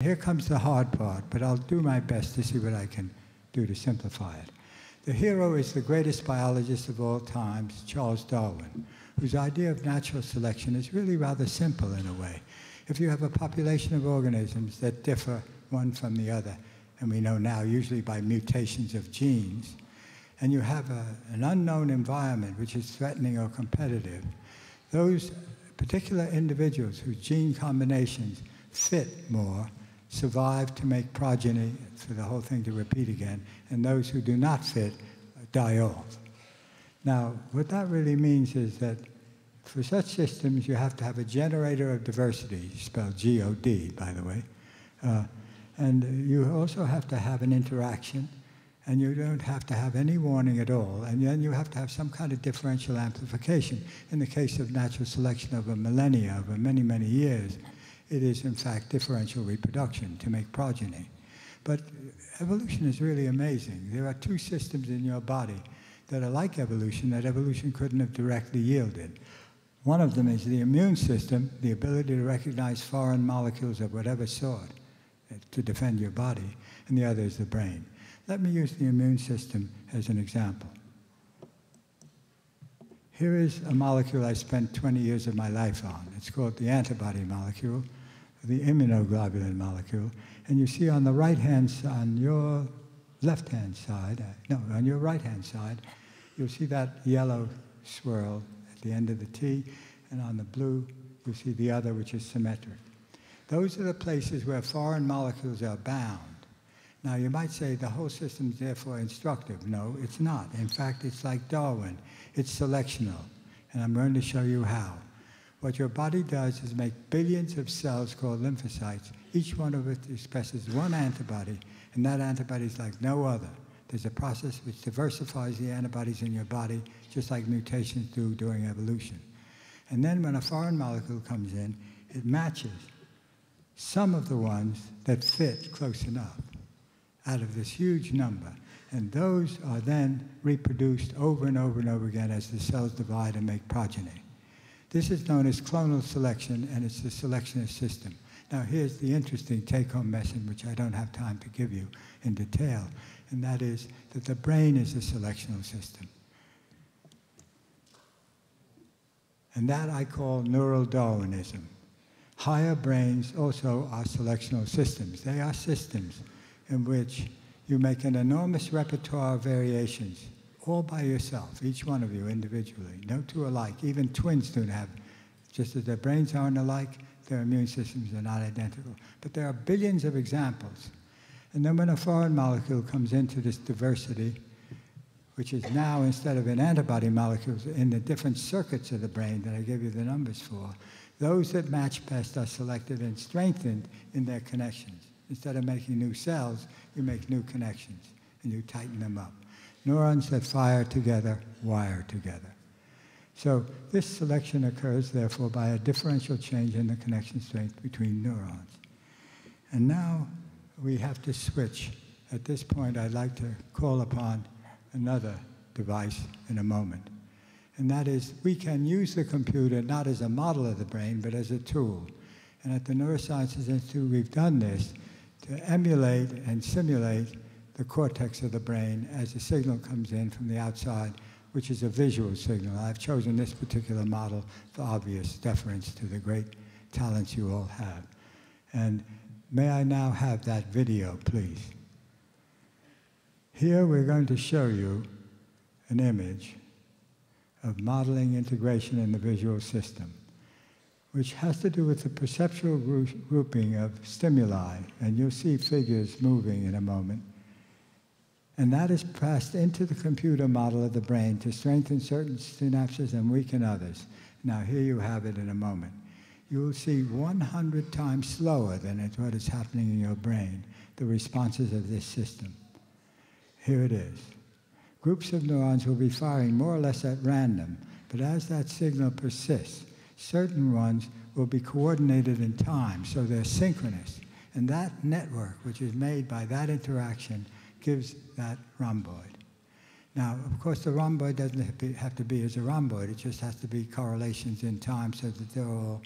Here comes the hard part, but I'll do my best to see what I can do to simplify it. The hero is the greatest biologist of all times, Charles Darwin, whose idea of natural selection is really rather simple in a way. If you have a population of organisms that differ one from the other, and we know now usually by mutations of genes, and you have an unknown environment which is threatening or competitive, those particular individuals whose gene combinations fit more survive to make progeny, for the whole thing to repeat again, and those who do not fit die off. Now, what that really means is that for such systems, you have to have a generator of diversity, spelled G-O-D, by the way, and you also have to have an interaction, and you don't have to have any warning at all, and then you have to have some kind of differential amplification. In the case of natural selection over millennia, over many, many years, it is, in fact, differential reproduction to make progeny. But evolution is really amazing. There are two systems in your body that are like evolution that evolution couldn't have directly yielded. One of them is the immune system, the ability to recognize foreign molecules of whatever sort to defend your body, and the other is the brain. Let me use the immune system as an example. Here is a molecule I spent 20 years of my life on. It's called the antibody molecule, the immunoglobulin molecule. And you see on the right-hand side, on your left-hand side, no, on your right-hand side, you'll see that yellow swirl at the end of the T, and on the blue, you'll see the other, which is symmetric. Those are the places where foreign molecules are bound. Now, you might say the whole system is therefore instructive. No, it's not. In fact, it's like Darwin. It's selectional, and I'm going to show you how. What your body does is make billions of cells called lymphocytes. Each one of it expresses one antibody, and that antibody is like no other. There's a process which diversifies the antibodies in your body, just like mutations do during evolution. And then when a foreign molecule comes in, it matches some of the ones that fit close enough out of this huge number. And those are then reproduced over and over and over again as the cells divide and make progeny. This is known as clonal selection, and it's the selectionist system. Now, here's the interesting take-home message, which I don't have time to give you in detail, and that is that the brain is a selectional system. And that I call neural Darwinism. Higher brains also are selectional systems. They are systems in which you make an enormous repertoire of variations, all by yourself, each one of you individually, no two alike. Even twins don't have, just as their brains aren't alike, their immune systems are not identical. But there are billions of examples. And then when a foreign molecule comes into this diversity, which is now, instead of in antibody molecules, in the different circuits of the brain that I gave you the numbers for, those that match best are selected and strengthened in their connections. Instead of making new cells, you make new connections, and you tighten them up. Neurons that fire together wire together. So this selection occurs, therefore, by a differential change in the connection strength between neurons. And now we have to switch. At this point, I'd like to call upon another device in a moment. And that is, we can use the computer not as a model of the brain, but as a tool. And at the Neurosciences Institute, we've done this to emulate and simulate the cortex of the brain as a signal comes in from the outside, which is a visual signal. I've chosen this particular model for obvious deference to the great talents you all have. And may I now have that video, please? Here we're going to show you an image of modeling integration in the visual system, which has to do with the perceptual grouping of stimuli, and you'll see figures moving in a moment. And that is passed into the computer model of the brain to strengthen certain synapses and weaken others. Now, here you have it in a moment. You will see 100 times slower than what is happening in your brain, the responses of this system. Here it is. Groups of neurons will be firing more or less at random, but as that signal persists, certain ones will be coordinated in time, so they're synchronous. And that network, which is made by that interaction, gives that rhomboid. Now, of course, the rhomboid doesn't have to be as a rhomboid. It just has to be correlations in time so that they're all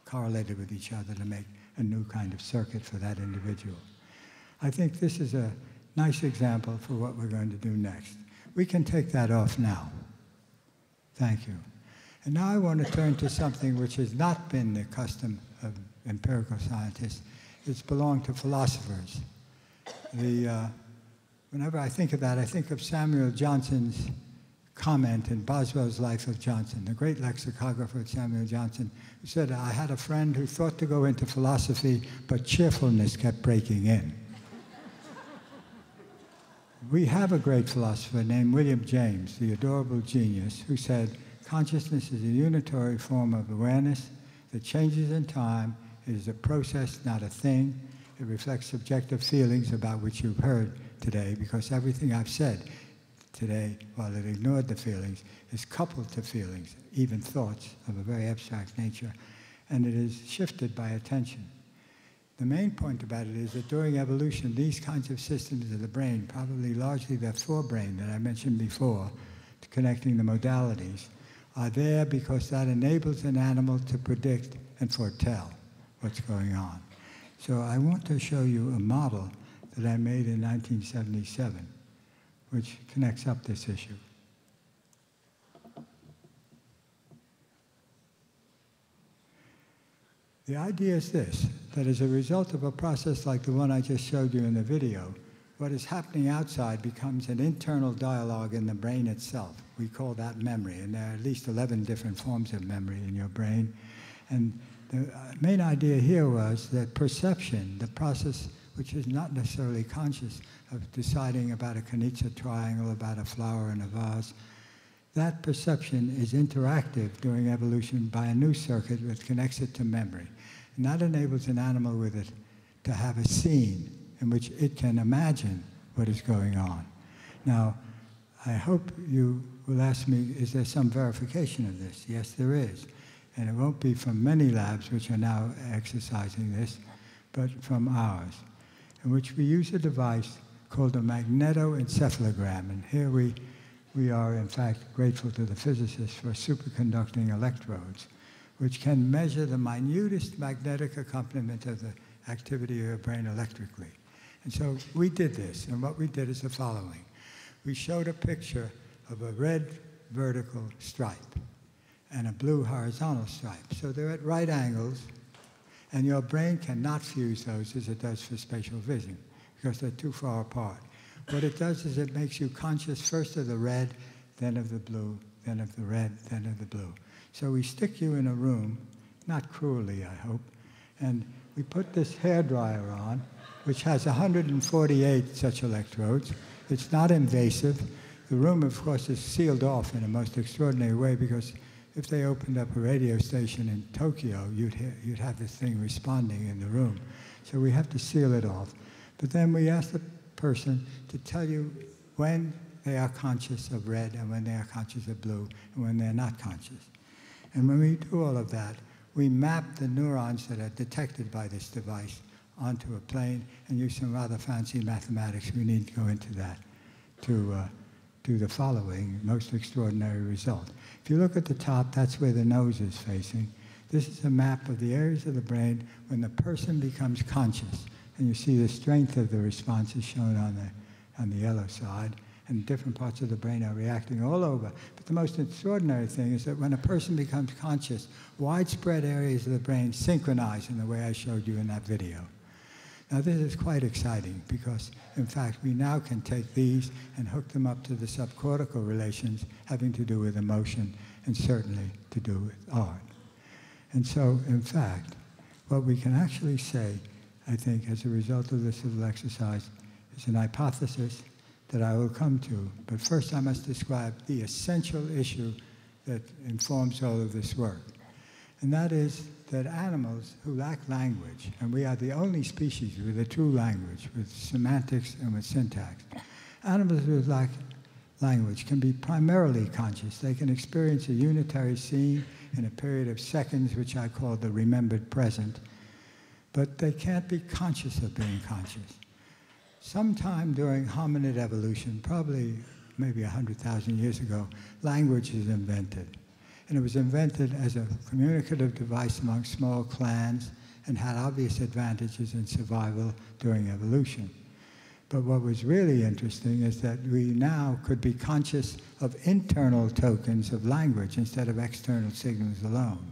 correlated with each other to make a new kind of circuit for that individual. I think this is a nice example for what we're going to do next. We can take that off now. Thank you. And now I want to turn to something which has not been the custom of empirical scientists. It's belonged to philosophers. Whenever I think of that, I think of Samuel Johnson's comment in Boswell's Life of Johnson, the great lexicographer Samuel Johnson, who said, I had a friend who thought to go into philosophy, but cheerfulness kept breaking in. We have a great philosopher named William James, the adorable genius, who said, consciousness is a unitary form of awareness that changes in time. It is a process, not a thing. It reflects subjective feelings about which you've heard today, because everything I've said today, while it ignored the feelings, is coupled to feelings, even thoughts of a very abstract nature, and it is shifted by attention. The main point about it is that during evolution, these kinds of systems of the brain, probably largely the forebrain that I mentioned before, connecting the modalities, are there because that enables an animal to predict and foretell what's going on. So I want to show you a model that I made in 1977, which connects up this issue. The idea is this, that as a result of a process like the one I just showed you in the video, what is happening outside becomes an internal dialogue in the brain itself. We call that memory, and there are at least 11 different forms of memory in your brain. And the main idea here was that perception, the process which is not necessarily conscious of deciding about a Kanitsa triangle, about a flower in a vase, that perception is interactive during evolution by a new circuit that connects it to memory. And that enables an animal with it to have a scene in which it can imagine what is going on. Now, I hope you will ask me, is there some verification of this? Yes, there is. And it won't be from many labs which are now exercising this, but from ours, in which we use a device called a magnetoencephalogram. And here we are, in fact, grateful to the physicists for superconducting electrodes, which can measure the minutest magnetic accompaniment of the activity of your brain electrically. And so we did this, and what we did is the following. We showed a picture of a red vertical stripe and a blue horizontal stripe. So they're at right angles, and your brain cannot fuse those as it does for spatial vision, because they're too far apart. What it does is it makes you conscious first of the red, then of the blue, then of the red, then of the blue. So we stick you in a room, not cruelly, I hope, and we put this hairdryer on, which has 148 such electrodes. It's not invasive. The room, of course, is sealed off in a most extraordinary way, because if they opened up a radio station in Tokyo, you'd have this thing responding in the room. So we have to seal it off. But then we ask the person to tell you when they are conscious of red and when they are conscious of blue and when they're not conscious. And when we do all of that, we map the neurons that are detected by this device onto a plane and use some rather fancy mathematics. We need to go into that to do the following most extraordinary result. If you look at the top, that's where the nose is facing. This is a map of the areas of the brain when the person becomes conscious. And you see the strength of the response is shown on the yellow side, and different parts of the brain are reacting all over. But the most extraordinary thing is that when a person becomes conscious, widespread areas of the brain synchronize in the way I showed you in that video. Now this is quite exciting because, in fact, we now can take these and hook them up to the subcortical relations having to do with emotion and certainly to do with art. And so, in fact, what we can actually say, I think, as a result of this little exercise, is an hypothesis that I will come to. But first I must describe the essential issue that informs all of this work. And that is that animals who lack language, and we are the only species with a true language, with semantics and with syntax, animals who lack language can be primarily conscious. They can experience a unitary scene in a period of seconds, which I call the remembered present, but they can't be conscious of being conscious. Sometime during hominid evolution, probably maybe 100,000 years ago, language is invented. And it was invented as a communicative device among small clans and had obvious advantages in survival during evolution. But what was really interesting is that we now could be conscious of internal tokens of language instead of external signals alone.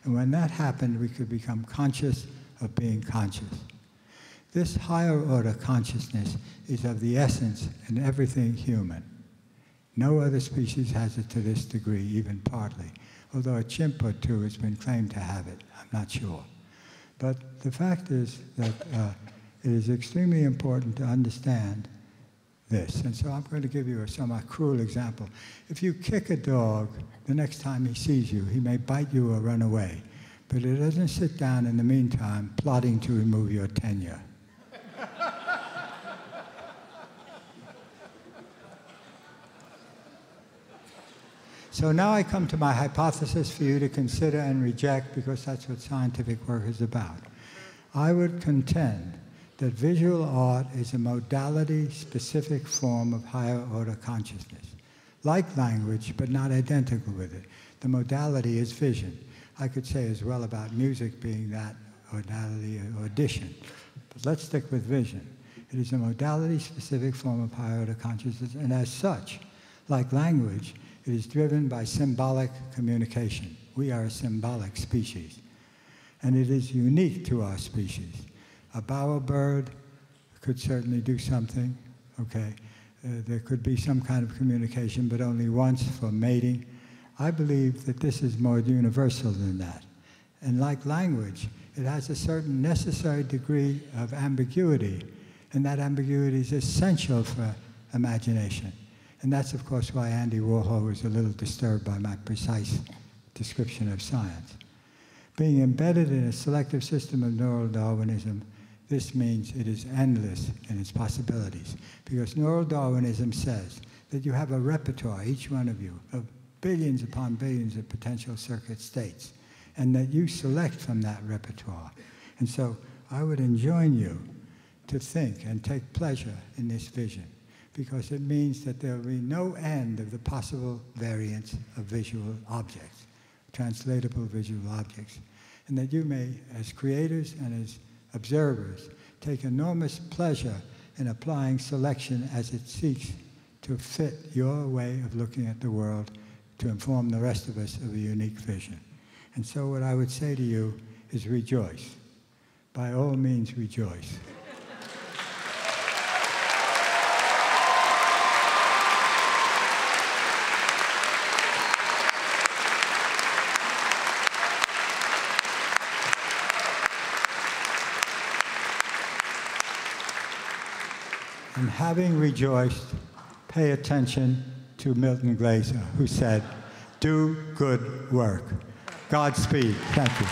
And when that happened, we could become conscious of being conscious. This higher order consciousness is of the essence in everything human. No other species has it to this degree, even partly, although a chimp or two has been claimed to have it. I'm not sure. But the fact is that it is extremely important to understand this. And so I'm going to give you a somewhat cruel example. If you kick a dog, the next time he sees you, he may bite you or run away. But he doesn't sit down in the meantime plotting to remove your tenure. So now I come to my hypothesis for you to consider and reject, because that's what scientific work is about. I would contend that visual art is a modality-specific form of higher-order consciousness, like language, but not identical with it. The modality is vision. I could say as well about music being that modality or audition, but let's stick with vision. It is a modality-specific form of higher-order consciousness, and as such, like language, it is driven by symbolic communication. We are a symbolic species, and it is unique to our species. A bowerbird could certainly do something, okay? There could be some kind of communication, but only once for mating. I believe that this is more universal than that. And like language, it has a certain necessary degree of ambiguity, and that ambiguity is essential for imagination. And that's, of course, why Andy Warhol was a little disturbed by my precise description of science. Being embedded in a selective system of neural Darwinism, this means it is endless in its possibilities, because neural Darwinism says that you have a repertoire, each one of you, of billions upon billions of potential circuit states, and that you select from that repertoire. And so I would enjoin you to think and take pleasure in this vision, because it means that there will be no end of the possible variants of visual objects, translatable visual objects, and that you may, as creators and as observers, take enormous pleasure in applying selection as it seeks to fit your way of looking at the world to inform the rest of us of a unique vision. And so what I would say to you is rejoice. By all means, rejoice. And having rejoiced, pay attention to Milton Glaser, who said, "Do good work." Godspeed. Thank you.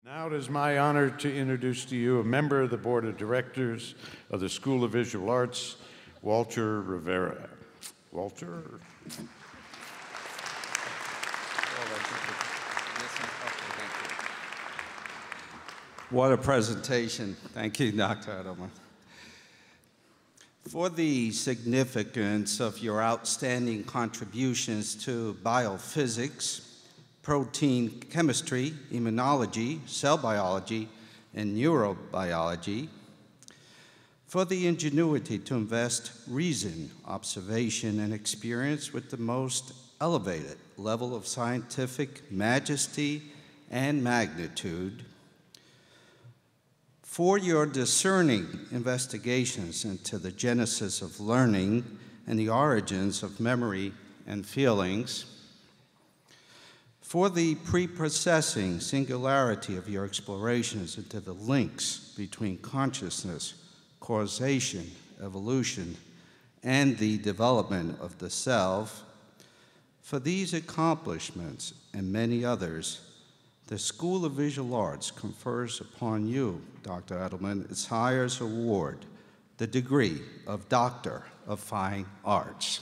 Now it is my honor to introduce to you a member of the Board of Directors of the School of Visual Arts, Walter Rivera. Walter. What a presentation. Thank you, Dr. Edelman. For the significance of your outstanding contributions to biophysics, protein chemistry, immunology, cell biology, and neurobiology, for the ingenuity to invest reason, observation, and experience with the most elevated level of scientific majesty and magnitude, for your discerning investigations into the genesis of learning and the origins of memory and feelings, for the pre-processing singularity of your explorations into the links between consciousness, causation, evolution, and the development of the self. For these accomplishments and many others, the School of Visual Arts confers upon you, Dr. Edelman, its highest award, the degree of Doctor of Fine Arts.